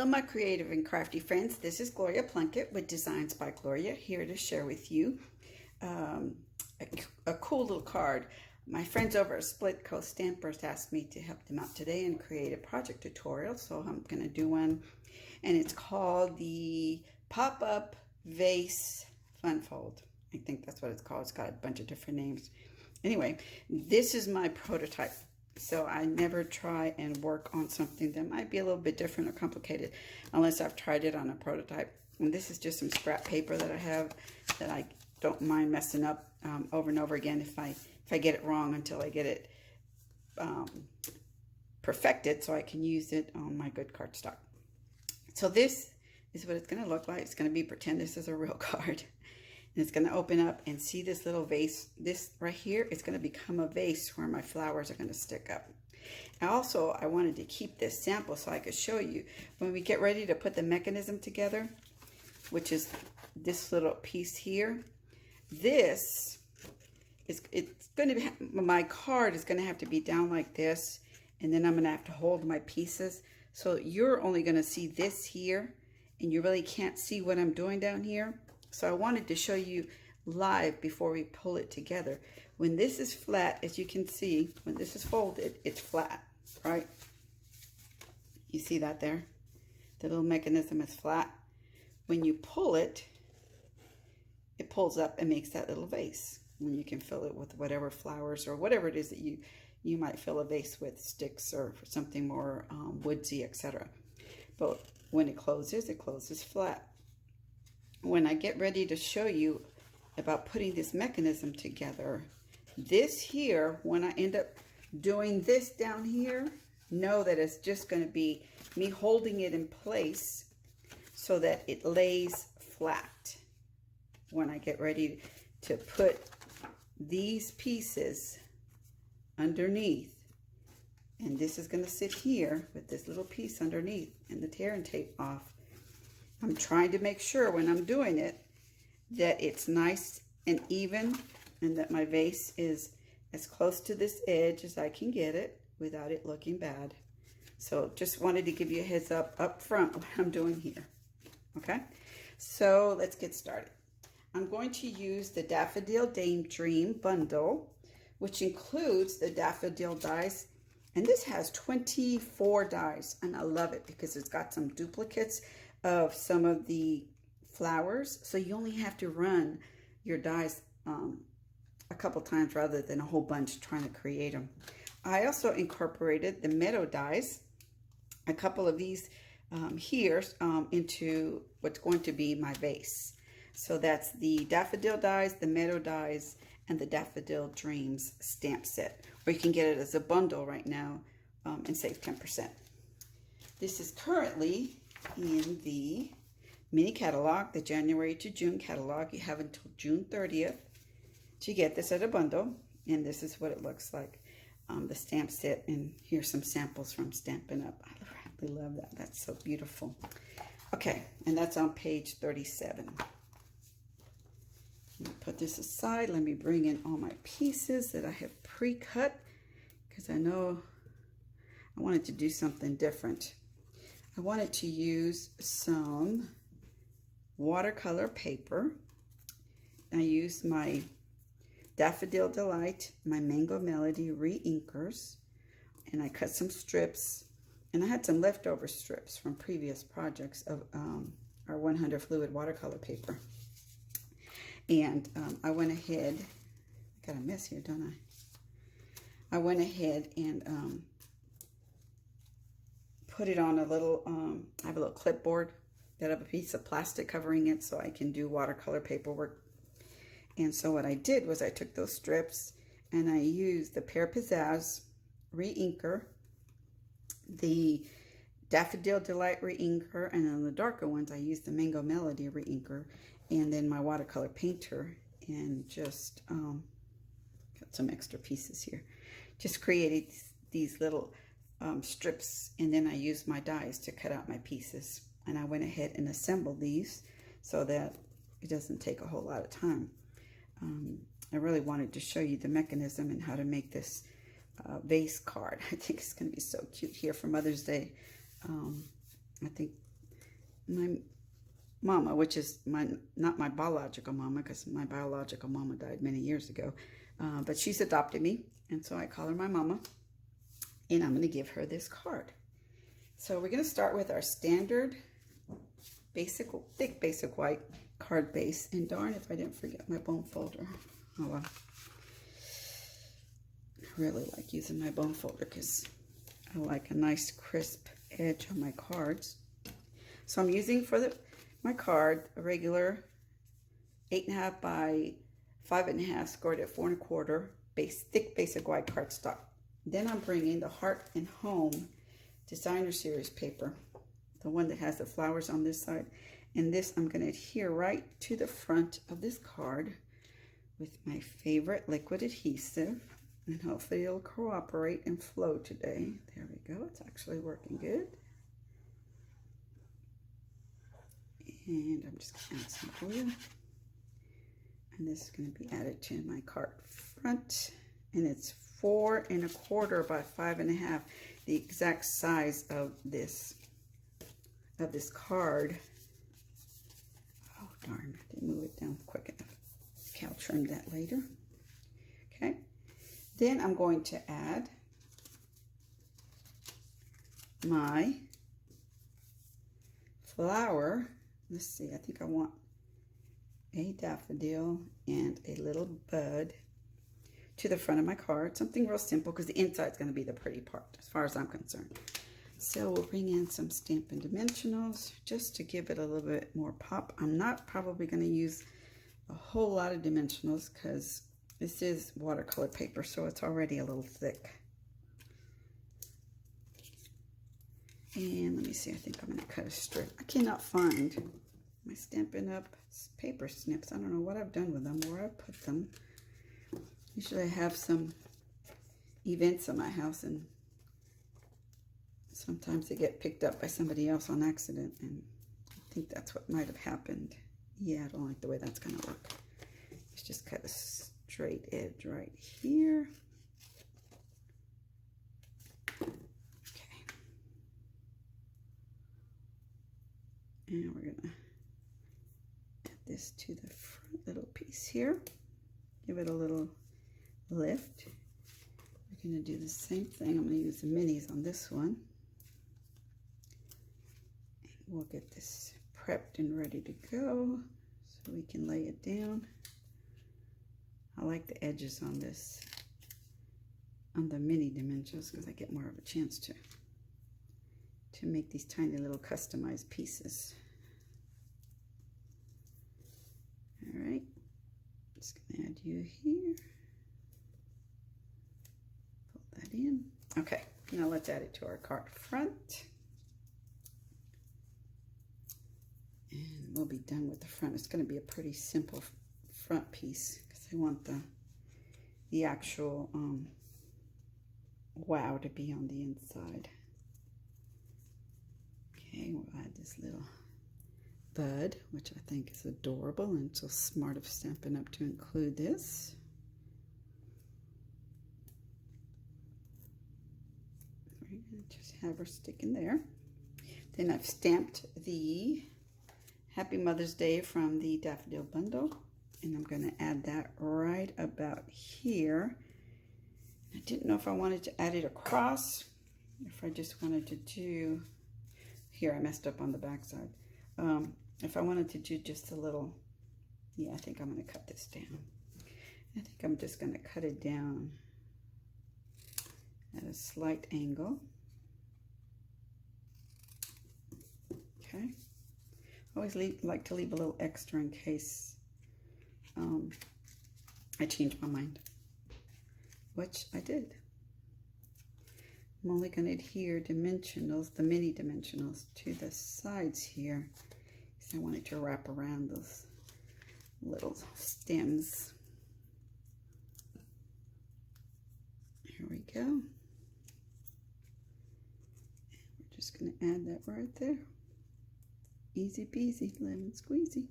Hello, my creative and crafty friends. This is Gloria Plunkett with Designs by Gloria, here to share with you a cool little card. My friends over at Split Coast Stampers asked me to help them out today and create a project tutorial, so I'm going to do one, and it's called the Pop-Up Vase Fun Fold. I think that's what it's called. It's got a bunch of different names. Anyway, this is my prototype. So I never try and work on something that might be a little bit different or complicated unless I've tried it on a prototype. And this is just some scrap paper that I have that I don't mind messing up over and over again if I get it wrong until I get it perfected so I can use it on my good cardstock. So this is what it's going to look like. It's going to be pretend this is a real card. And it's going to open up and see this little vase. This right here is going to become a vase where my flowers are going to stick up. Also, I wanted to keep this sample so I could show you when we get ready to put the mechanism together, which is this little piece here. This is, it's going to be, my card is going to have to be down like this, and then I'm going to have to hold my pieces. So you're only going to see this here, and you really can't see what I'm doing down here. So I wanted to show you live before we pull it together. When this is flat, as you can see, when this is folded, it's flat, right? You see that there? The little mechanism is flat. When you pull it, it pulls up and makes that little vase. When you can fill it with whatever flowers or whatever it is that you might fill a vase with, sticks or something more woodsy, etc. But when it closes flat. When I get ready to show you about putting this mechanism together, this here, when I end up doing this down here, know that it's just going to be me holding it in place so that it lays flat. When I get ready to put these pieces underneath, and this is going to sit here with this little piece underneath and the tear and tape off. I'm trying to make sure when I'm doing it that it's nice and even and that my vase is as close to this edge as I can get it without it looking bad. So just wanted to give you a heads up front what I'm doing here. Okay, so let's get started. I'm going to use the Daffodil Daydream bundle, which includes the daffodil dies. And this has 24 dies, and I love it because it's got some duplicates of some of the flowers, so you only have to run your dies a couple times rather than a whole bunch trying to create them. I also incorporated the meadow dies, a couple of these here into what's going to be my vase. So that's the daffodil dies, the meadow dies, and the Daffodil Dreams stamp set, or you can get it as a bundle right now and save 10%. This is currently in the mini catalog, the January to June catalog. You have until June 30th to get this at a bundle, and this is what it looks like, the stamp set, and here's some samples from Stampin' Up. I really love that. That's so beautiful. Okay, and that's on page 37. Put this aside. Let me bring in all my pieces that I have pre-cut because I know I wanted to do something different. I wanted to use some watercolor paper. I used my Daffodil Delight, my Mango Melody re-inkers, and I cut some strips, and I had some leftover strips from previous projects of our 100 fluid watercolor paper. And I went ahead, I got a mess here, don't I? I went ahead and put it on a little, I have a little clipboard that I have a piece of plastic covering it so I can do watercolor paperwork. And so what I did was I took those strips and I used the Pear Pizzazz re-inker, the Daffodil Delight re-inker, and on the darker ones I used the Mango Melody re-inker, and then my watercolor painter, and just got some extra pieces here. Just created these little strips, and then I used my dies to cut out my pieces. And I went ahead and assembled these so that it doesn't take a whole lot of time. I really wanted to show you the mechanism and how to make this vase card. I think it's going to be so cute here for Mother's Day. I think my mama, which is not my biological mama, because my biological mama died many years ago, but she's adopted me, and so I call her my mama, and I'm going to give her this card. So we're going to start with our standard thick basic white card base, and darn if I didn't forget my bone folder. Oh well. I really like using my bone folder because I like a nice crisp edge on my cards. So I'm using for my card a regular 8.5 by 5.5 scored at 4 1/4 thick basic white cardstock. Then I'm bringing the Heart and Home Designer Series paper, the one that has the flowers on this side, and this I'm going to adhere right to the front of this card with my favorite liquid adhesive, and hopefully it'll cooperate and flow today. There we go. It's actually working good. And I'm just going to add some glue. And this is going to be added to my card front. And it's 4 1/4 by 5.5, the exact size of this card. Oh darn, I didn't move it down quick enough. Okay, I'll trim that later. Okay. Then I'm going to add my flower. Let's see, I think I want a daffodil and a little bud to the front of my card. Something real simple because the inside is going to be the pretty part as far as I'm concerned. So we'll bring in some Stampin' Dimensionals just to give it a little bit more pop. I'm not probably going to use a whole lot of dimensionals because this is watercolor paper, so it's already a little thick. And let me see, I think I'm going to cut a strip. I cannot find my Stampin' Up paper snips. I don't know what I've done with them, where I put them. Usually I have some events in my house, and sometimes they get picked up by somebody else on accident, and I think that's what might have happened. Yeah, I don't like the way that's going to look. Let's just cut a straight edge right here. Okay. And we're going to add this to the front little piece here. Give it a little lift. We're going to do the same thing. I'm going to use the minis on this one. And we'll get this prepped and ready to go so we can lay it down. I like the edges on this, on the mini dimensions, because I get more of a chance to make these tiny little customized pieces. All right, just gonna add you here. Pull that in. Okay, now let's add it to our card front. And we'll be done with the front. It's gonna be a pretty simple front piece because I want the actual wow to be on the inside. Okay, we'll add this little bud, which I think is adorable, and so smart of Stampin' Up to include this. We're going to just have her stick in there. Then I've stamped the Happy Mother's Day from the Daffodil Bundle, and I'm going to add that right about here. I didn't know if I wanted to add it across, if I just wanted to do, here I messed up on the back side. If I wanted to do just a little, yeah, I think I'm going to cut this down. I think I'm just going to cut it down at a slight angle. Okay. I always like to leave a little extra in case I change my mind, which I did. I'm only going to adhere dimensionals, the mini dimensionals, to the sides here. I wanted to wrap around those little stems. Here we go. And we're just going to add that right there. Easy peasy, lemon squeezy.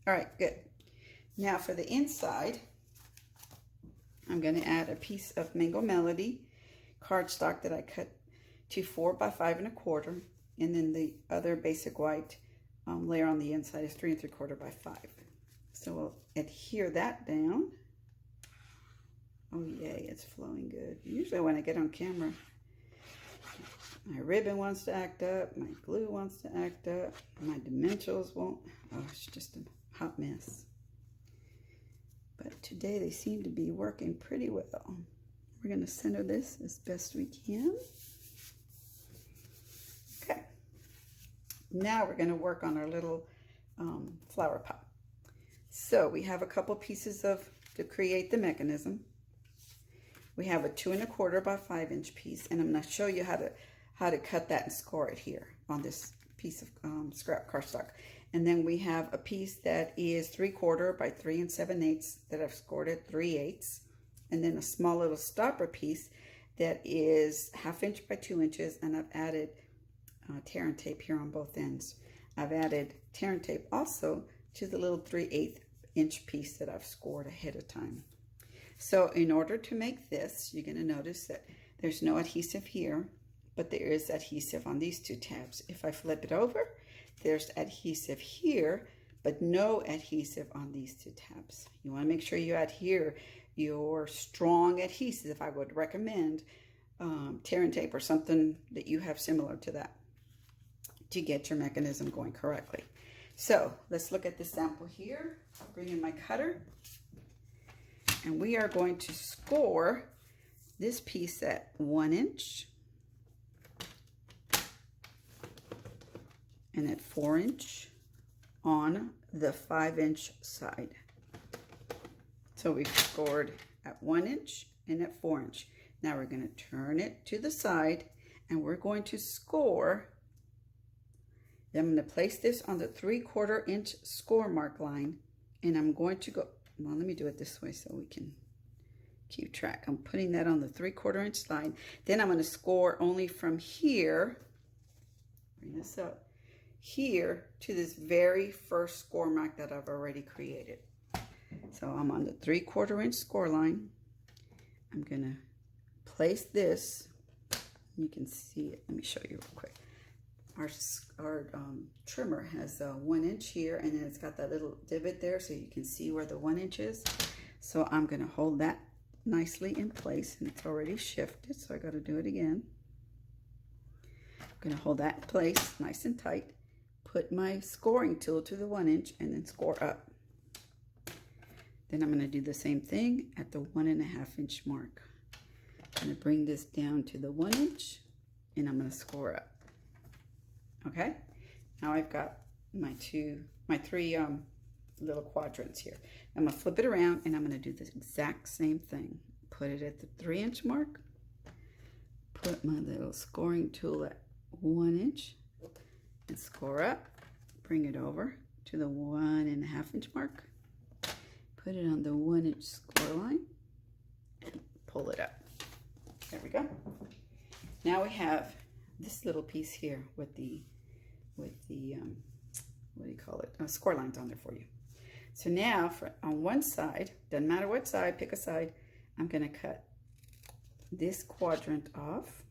All right, good. Now for the inside, I'm going to add a piece of Mango Melody cardstock that I cut to 4 by 5 1/4. And then the other basic white layer on the inside is 3 3/4 by 5. So we'll adhere that down. Oh yay, it's flowing good. Usually when I get on camera, my ribbon wants to act up, my glue wants to act up, my dimensionals won't. Oh, it's just a hot mess. But today they seem to be working pretty well. We're going to center this as best we can. Okay. Now we're going to work on our little flower pot. So we have a couple pieces to create the mechanism. We have a 2 1/4 by 5 inch piece, and I'm going to show you how to cut that and score it here on this piece of scrap cardstock. And then we have a piece that is 3/4 by 3 7/8 that I've scored at 3/8, and then a small little stopper piece that is 1/2 inch by 2 inches, and I've added tear and tape here on both ends. I've added tear and tape also to the little 3/8 inch piece that I've scored ahead of time. So in order to make this, you're going to notice that there's no adhesive here, but there is adhesive on these 2 tabs. If I flip it over, there's adhesive here, but no adhesive on these 2 tabs. You want to make sure you adhere your strong adhesive. I would recommend tear and tape or something that you have similar to that to get your mechanism going correctly. So let's look at the sample here. I'll bring in my cutter, and we are going to score this piece at 1 inch and at 4 inch on the 5 inch side. So we've scored at 1 inch and at 4 inch. Now we're going to turn it to the side, and we're going to score. Then I'm going to place this on the 3/4 inch score mark line, and I'm going to go, well, let me do it this way so we can keep track. I'm putting that on the 3/4 inch line. Then I'm going to score only from here, bring this up, here to this very first score mark that I've already created. So I'm on the 3/4 inch score line. I'm going to place this. You can see it. Let me show you real quick. Our trimmer has 1 inch here, and then it's got that little divot there so you can see where the 1 inch is. So I'm going to hold that nicely in place, and it's already shifted, so I got to do it again. I'm going to hold that in place nice and tight, put my scoring tool to the 1 inch, and then score up. Then I'm going to do the same thing at the 1 1/2 inch mark. I'm going to bring this down to the 1 inch, and I'm going to score up. Okay, now I've got my 3 little quadrants here. I'm going to flip it around, and I'm going to do the exact same thing. Put it at the 3 inch mark, put my little scoring tool at 1 inch, and score up. Bring it over to the 1 1/2 inch mark, put it on the 1 inch score line, and pull it up. There we go. Now we have this little piece here with the what do you call it? Score lines on there for you. So now on one side, doesn't matter what side, pick a side, I'm going to cut this quadrant off,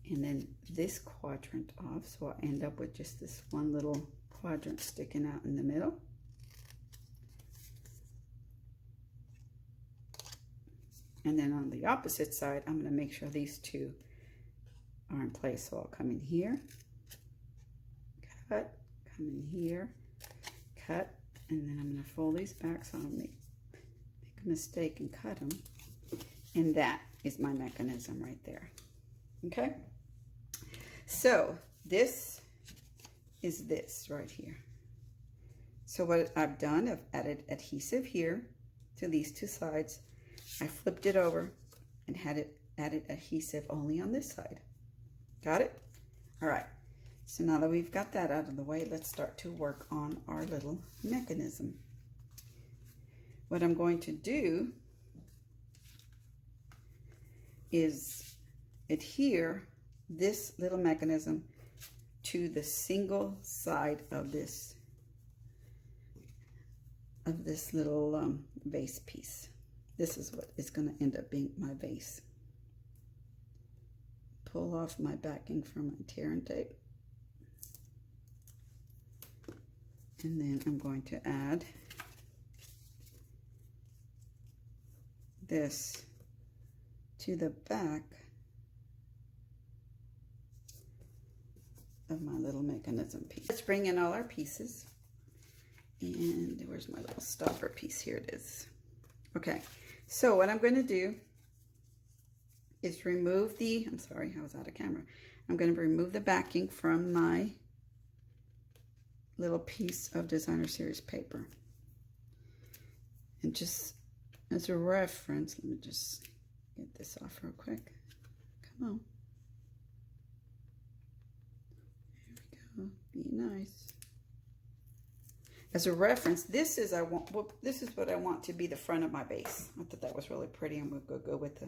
and then this quadrant off, so I'll end up with just this one little quadrant sticking out in the middle. And then on the opposite side, I'm going to make sure these 2 are in place. So I'll come in here, cut, come in here, cut, and then I'm going to fold these back so I don't make a mistake and cut them. And that is my mechanism right there. Okay? So this is this right here. So what I've done, I've added adhesive here to these 2 sides. I flipped it over and had it added adhesive only on this side. Got it? All right. So now that we've got that out of the way, let's start to work on our little mechanism. What I'm going to do is adhere this little mechanism to the single side of this little vase piece. This is what is going to end up being my vase. pull off my backing from my tearing tape. And then I'm going to add this to the back of my little mechanism piece. Let's bring in all our pieces. And where's my little stopper piece? Here it is. Okay, so what I'm going to do is remove the, I'm sorry, I was out of camera. I'm going to remove the backing from my little piece of designer series paper. And just as a reference, let me just get this off real quick. Come on. There we go. Be nice. As a reference, this is what I want to be the front of my vase. I thought that was really pretty. I'm gonna go with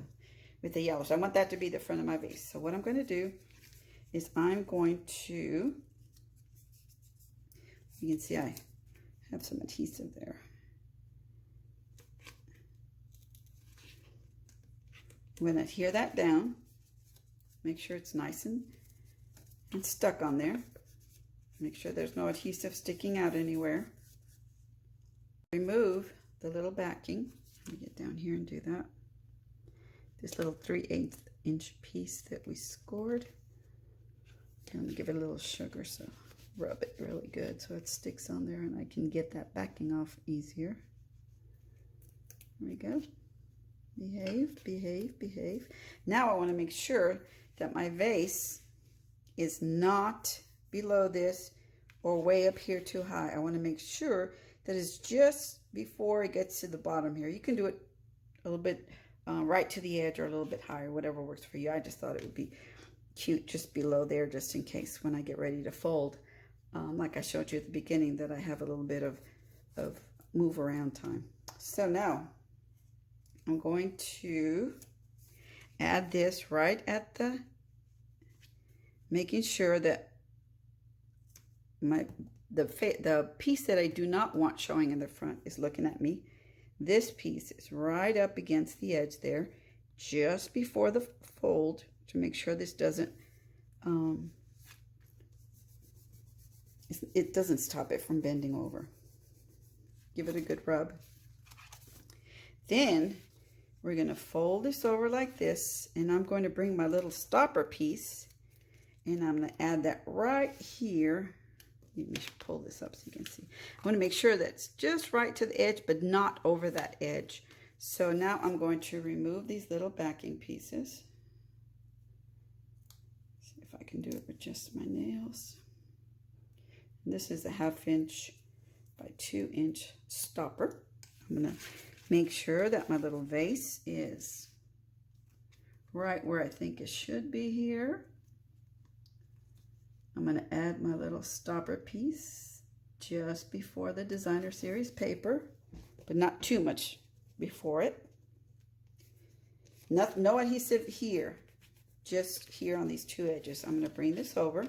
the yellow. So I want that to be the front of my vase. So what I'm going to do is I'm going to, you can see I have some adhesive there. I'm going to adhere that down. Make sure it's nice and stuck on there. Make sure there's no adhesive sticking out anywhere. Remove the little backing. Let me get down here and do that. This little 3/8 inch piece that we scored. I'm going to give it a little sugar, so rub it really good so it sticks on there and I can get that backing off easier. There we go. Behave, behave, behave. Now I want to make sure that my vase is not below this or way up here too high. I want to make sure that it's just before it gets to the bottom here. You can do it a little bit right to the edge or a little bit higher, whatever works for you. I just thought it would be cute just below there, just in case when I get ready to fold, like I showed you at the beginning, that I have a little bit of move around time. So now I'm going to add this right at the, making sure that the piece that I do not want showing in the front is looking at me. This piece is right up against the edge there, just before the fold, to make sure this doesn't, it doesn't stop it from bending over. Give it a good rub. Then we're going to fold this over like this, and I'm going to bring my little stopper piece, and I'm going to add that right here. Let me pull this up so you can see. I want to make sure that it's just right to the edge, but not over that edge. So now I'm going to remove these little backing pieces. See if I can do it with just my nails. And this is a 1/2 inch by 2 inch stopper. I'm going to make sure that my little vase is right where I think it should be here. I'm going to add my little stopper piece just before the designer series paper, but not too much before it. No adhesive here, just here on these two edges. I'm going to bring this over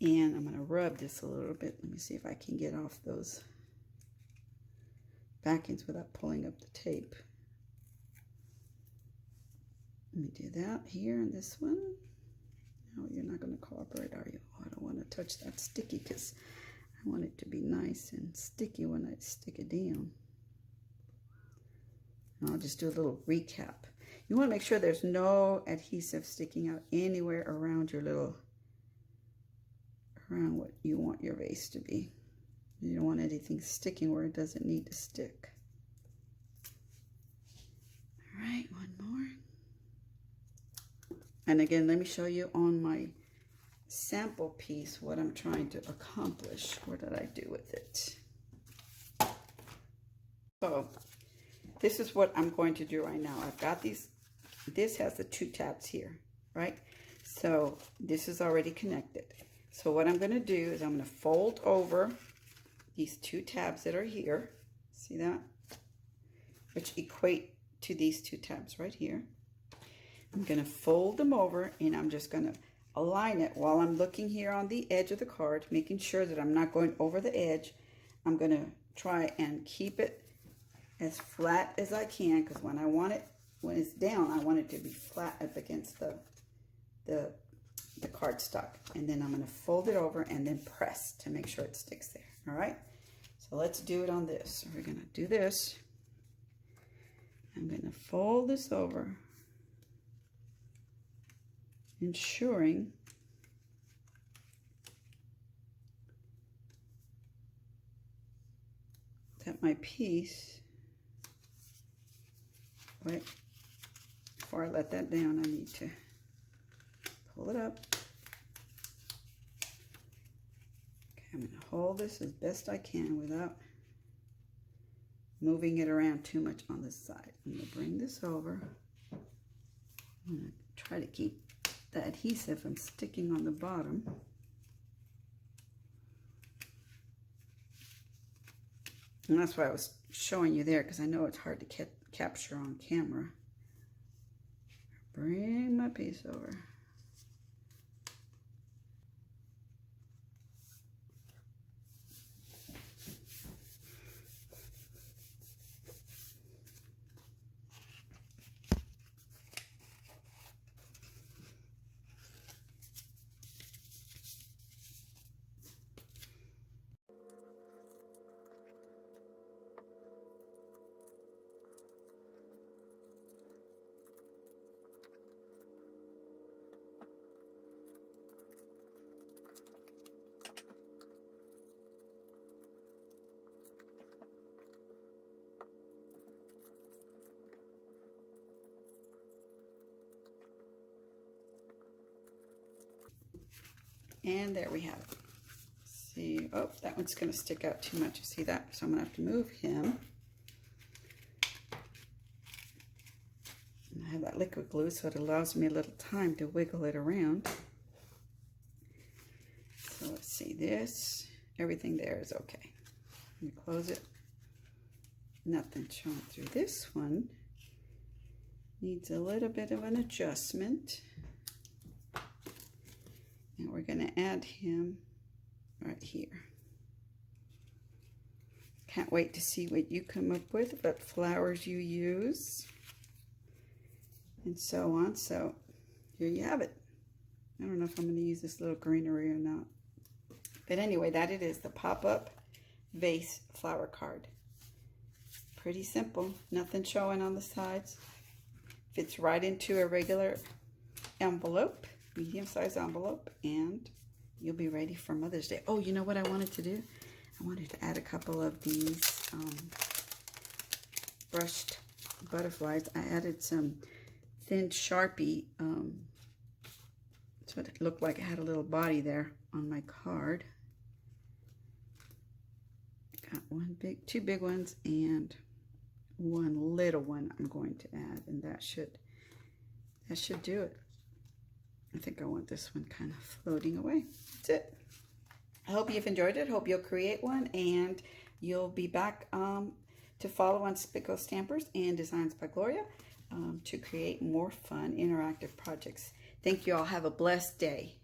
and I'm going to rub this a little bit. Let me see if I can get off those backings without pulling up the tape. Let me do that here in this one. No, you're not going to cooperate, are you? Oh, I don't want to touch that sticky because I want it to be nice and sticky when I stick it down. And I'll just do a little recap. You want to make sure there's no adhesive sticking out anywhere around your little, around what you want your vase to be. You don't want anything sticking where it doesn't need to stick. All right, one more. And again, let me show you on my sample piece what I'm trying to accomplish. What did I do with it? So this is what I'm going to do right now. I've got these, this has the 2 tabs here, right? So this is already connected. So what I'm going to do is I'm going to fold over these 2 tabs that are here. See that? Which equate to these 2 tabs right here. I'm going to fold them over and I'm just going to align it while I'm looking here on the edge of the card, making sure that I'm not going over the edge. I'm going to try and keep it as flat as I can, because when I want it, when it's down, I want it to be flat up against the the cardstock. And then I'm going to fold it over and then press to make sure it sticks there. All right. So let's do it on this. So we're going to do this. I'm going to fold this over, ensuring that my piece, wait, before I let that down, I need to pull it up. Okay, I'm going to hold this as best I can without moving it around too much on this side. I'm going to bring this over. I'm going to try to keep the adhesive from sticking on the bottom. And that's why I was showing you there, because I know it's hard to capture on camera. Bring my piece over. And there we have it. See, oh, that one's going to stick out too much. You see that? So I'm going to have to move him. And I have that liquid glue, so it allows me a little time to wiggle it around. So let's see this. Everything there is okay. Let me close it. Nothing showing through. This one needs a little bit of an adjustment. And we're going to add him right here. Can't wait to see what you come up with, what flowers you use, and so on. So here you have it. I don't know if I'm going to use this little greenery or not. But anyway, that it is, the pop-up vase flower card. Pretty simple. Nothing showing on the sides. Fits right into a regular envelope. Medium-sized envelope, and you'll be ready for Mother's Day. Oh, you know what I wanted to do? I wanted to add a couple of these brushed butterflies. I added some thin Sharpie, so it looked like it had a little body there on my card. Got two big ones and one little one I'm going to add, and that should do it. I think I want this one kind of floating away. That's it. I hope you've enjoyed it. Hope you'll create one, and you'll be back to follow Untitled Stampers and Designs by Gloria to create more fun interactive projects. Thank you all. Have a blessed day.